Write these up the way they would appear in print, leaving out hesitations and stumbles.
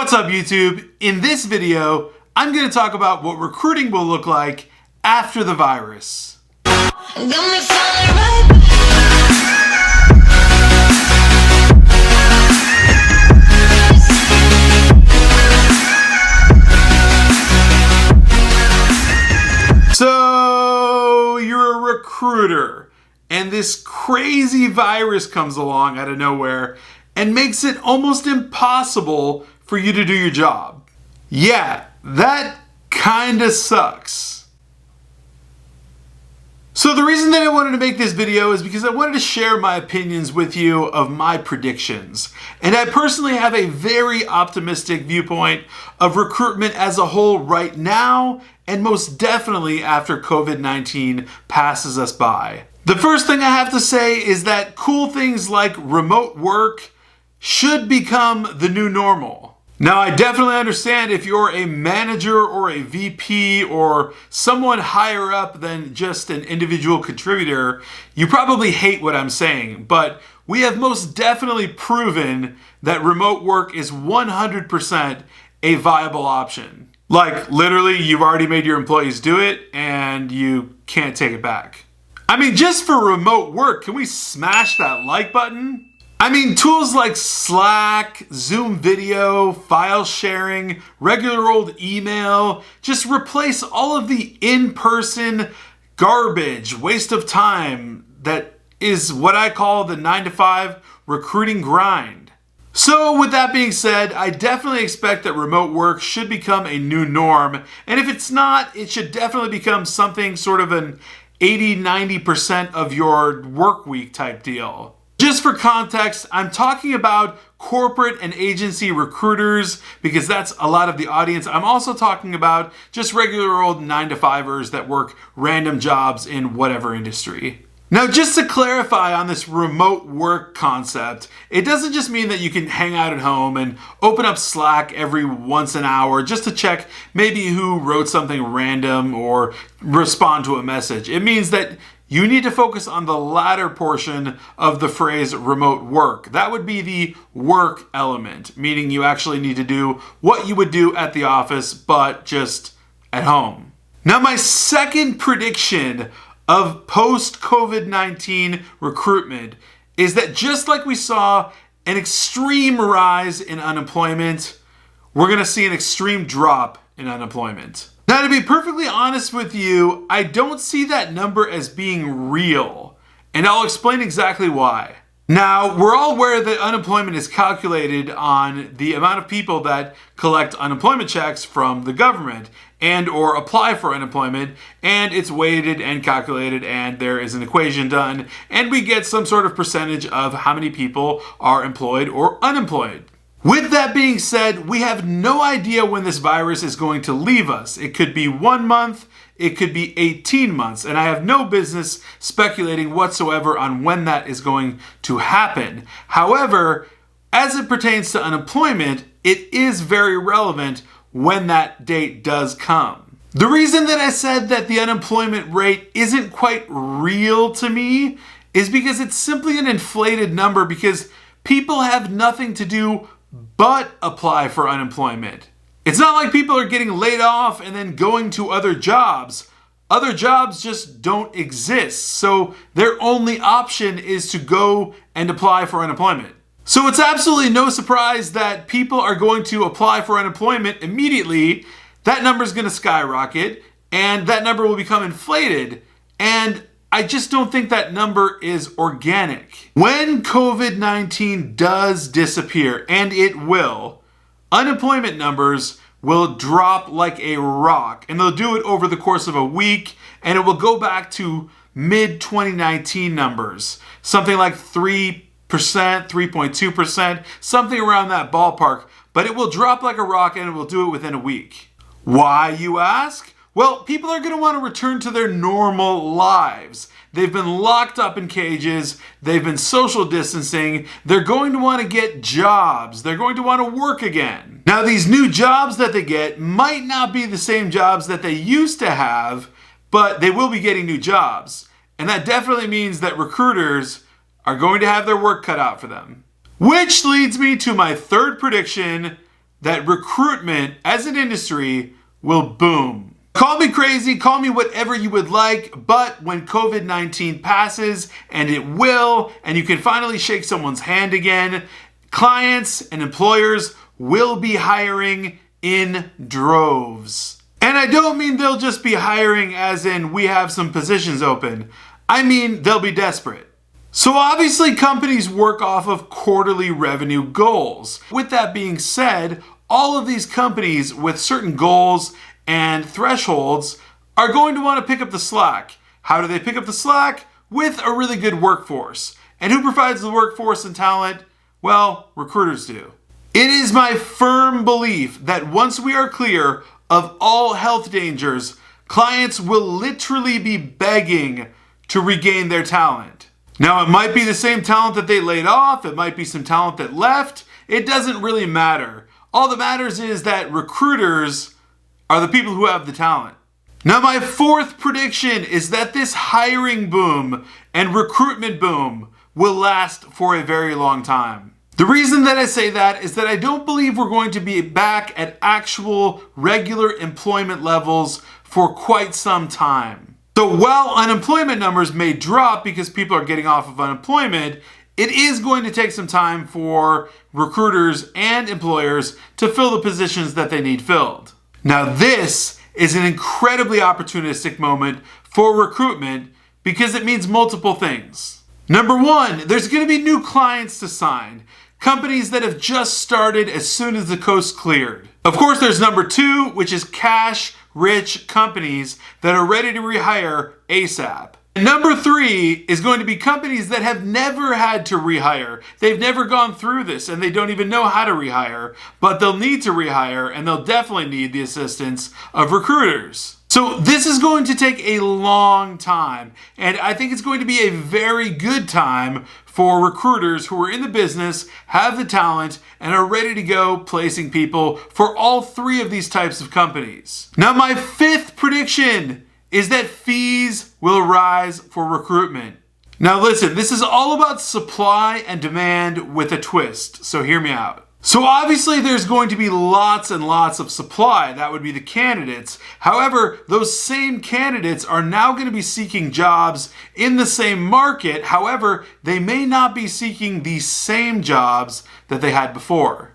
What's up, YouTube? In this video, I'm going to talk about what recruiting will look like after the virus. So, you're a recruiter, and this crazy virus comes along out of nowhere and makes it almost impossible for you to do your job. Yeah, that kinda sucks. So the reason that I wanted to make this video is because I wanted to share my opinions with you of my predictions. And I personally have a very optimistic viewpoint of recruitment as a whole right now, and most definitely after COVID-19 passes us by. The first thing I have to say is that cool things like remote work should become the new normal. Now, I definitely understand if you're a manager or a VP or someone higher up than just an individual contributor, you probably hate what I'm saying, but we have most definitely proven that remote work is 100% a viable option. Like, literally, you've already made your employees do it and you can't take it back. I mean, just for remote work, can we smash that like button? I mean, tools like Slack, Zoom video, file sharing, regular old email, just replace all of the in-person garbage, waste of time that is what I call the 9-to-5 recruiting grind. So with that being said, I definitely expect that remote work should become a new norm. And if it's not, it should definitely become something sort of an 80-90% of your work week type deal. Just for context, I'm talking about corporate and agency recruiters because that's a lot of the audience. I'm also talking about just regular old 9-to-5ers that work random jobs in whatever industry. Now, just to clarify on this remote work concept, it doesn't just mean that you can hang out at home and open up Slack every once an hour just to check maybe who wrote something random or respond to a message. It means that you need to focus on the latter portion of the phrase remote work. That would be the work element, meaning you actually need to do what you would do at the office, but just at home. Now, my second prediction of post-COVID-19 recruitment is that just like we saw an extreme rise in unemployment, we're going to see an extreme drop in unemployment. Now, to be perfectly honest with you, I don't see that number as being real, and I'll explain exactly why. Now, we're all aware that unemployment is calculated on the amount of people that collect unemployment checks from the government and or apply for unemployment, and it's weighted and calculated, and there is an equation done, and we get some sort of percentage of how many people are employed or unemployed. With that being said, we have no idea when this virus is going to leave us. It could be 1 month, it could be 18 months, and I have no business speculating whatsoever on when that is going to happen. However, as it pertains to unemployment, it is very relevant when that date does come. The reason that I said that the unemployment rate isn't quite real to me is because it's simply an inflated number because people have nothing to do but apply for unemployment. It's not like people are getting laid off and then going to other jobs. Other jobs just don't exist, so their only option is to go and apply for unemployment. So it's absolutely no surprise that people are going to apply for unemployment immediately. That number is going to skyrocket, and that number will become inflated, and I just don't think that number is organic. When COVID-19 does disappear, and it will, unemployment numbers will drop like a rock, and they'll do it over the course of a week, and it will go back to mid-2019 numbers, something like 3%, 3.2%, something around that ballpark, but it will drop like a rock, and it will do it within a week. Why, you ask? Well, people are going to want to return to their normal lives. They've been locked up in cages. They've been social distancing. They're going to want to get jobs. They're going to want to work again. Now, these new jobs that they get might not be the same jobs that they used to have, but they will be getting new jobs. And that definitely means that recruiters are going to have their work cut out for them. Which leads me to my third prediction that recruitment as an industry will boom. Call me crazy, call me whatever you would like, but when COVID-19 passes, and it will, and you can finally shake someone's hand again, clients and employers will be hiring in droves. And I don't mean they'll just be hiring as in we have some positions open. I mean they'll be desperate. So obviously companies work off of quarterly revenue goals. With that being said, all of these companies with certain goals and thresholds are going to want to pick up the slack. How do they pick up the slack? With a really good workforce. And who provides the workforce and talent? Well, recruiters do. It is my firm belief that once we are clear of all health dangers, clients will literally be begging to regain their talent. Now, it might be the same talent that they laid off, it might be some talent that left, it doesn't really matter. All that matters is that recruiters are the people who have the talent. Now, my fourth prediction is that this hiring boom and recruitment boom will last for a very long time. The reason that I say that is that I don't believe we're going to be back at actual regular employment levels for quite some time. So while unemployment numbers may drop because people are getting off of unemployment, it is going to take some time for recruiters and employers to fill the positions that they need filled. Now, this is an incredibly opportunistic moment for recruitment because it means multiple things. Number one, there's going to be new clients to sign. Companies that have just started as soon as the coast cleared. Of course, there's number two, which is cash-rich companies that are ready to rehire ASAP. And number three is going to be companies that have never had to rehire. They've never gone through this and they don't even know how to rehire, but they'll need to rehire and they'll definitely need the assistance of recruiters. So this is going to take a long time, and I think it's going to be a very good time for recruiters who are in the business, have the talent, and are ready to go placing people for all three of these types of companies. Now, my fifth prediction is that fees will rise for recruitment. Now listen, this is all about supply and demand with a twist, so hear me out. So obviously there's going to be lots and lots of supply. That would be the candidates. However, those same candidates are now going to be seeking jobs in the same market. However, they may not be seeking the same jobs that they had before.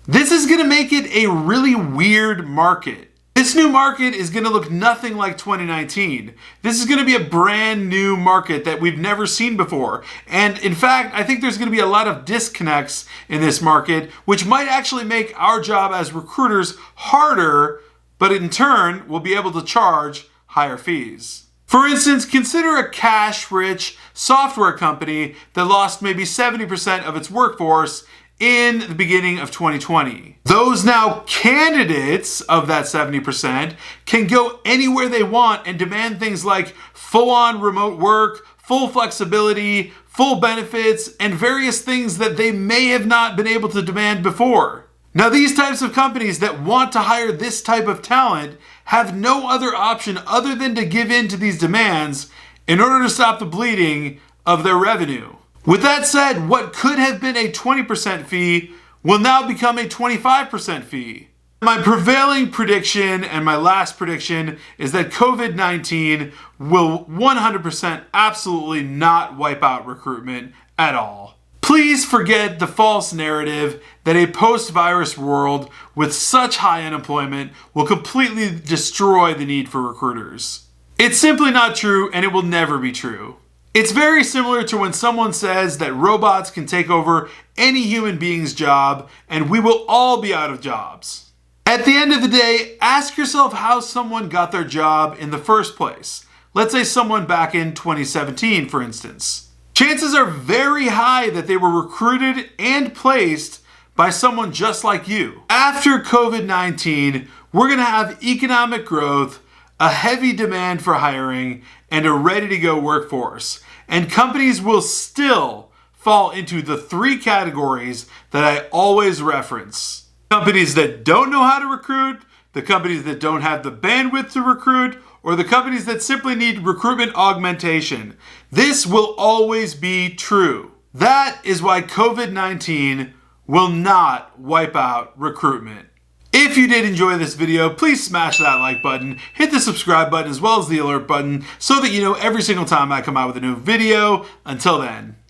This is going to make it a really weird market. This new market is going to look nothing like 2019. This is going to be a brand new market that we've never seen before. And in fact, I think there's going to be a lot of disconnects in this market, which might actually make our job as recruiters harder, but in turn, we'll be able to charge higher fees. For instance, consider a cash-rich software company that lost maybe 70% of its workforce in the beginning of 2020. Those now candidates of that 70% can go anywhere they want and demand things like full-on remote work, full flexibility, full benefits, and various things that they may have not been able to demand before. Now, these types of companies that want to hire this type of talent have no other option other than to give in to these demands in order to stop the bleeding of their revenue. With that said, what could have been a 20% fee will now become a 25% fee. My prevailing prediction and my last prediction is that COVID-19 will 100% absolutely not wipe out recruitment at all. Please forget the false narrative that a post-virus world with such high unemployment will completely destroy the need for recruiters. It's simply not true, and it will never be true. It's very similar to when someone says that robots can take over any human being's job and we will all be out of jobs. At the end of the day, ask yourself how someone got their job in the first place. Let's say someone back in 2017, for instance. Chances are very high that they were recruited and placed by someone just like you. After COVID-19, we're going to have economic growth, a heavy demand for hiring, and a ready-to-go workforce. And companies will still fall into the three categories that I always reference. Companies that don't know how to recruit, the companies that don't have the bandwidth to recruit, or the companies that simply need recruitment augmentation. This will always be true. That is why COVID-19 will not wipe out recruitment. If you did enjoy this video, please smash that like button, hit the subscribe button as well as the alert button so that you know every single time I come out with a new video. Until then.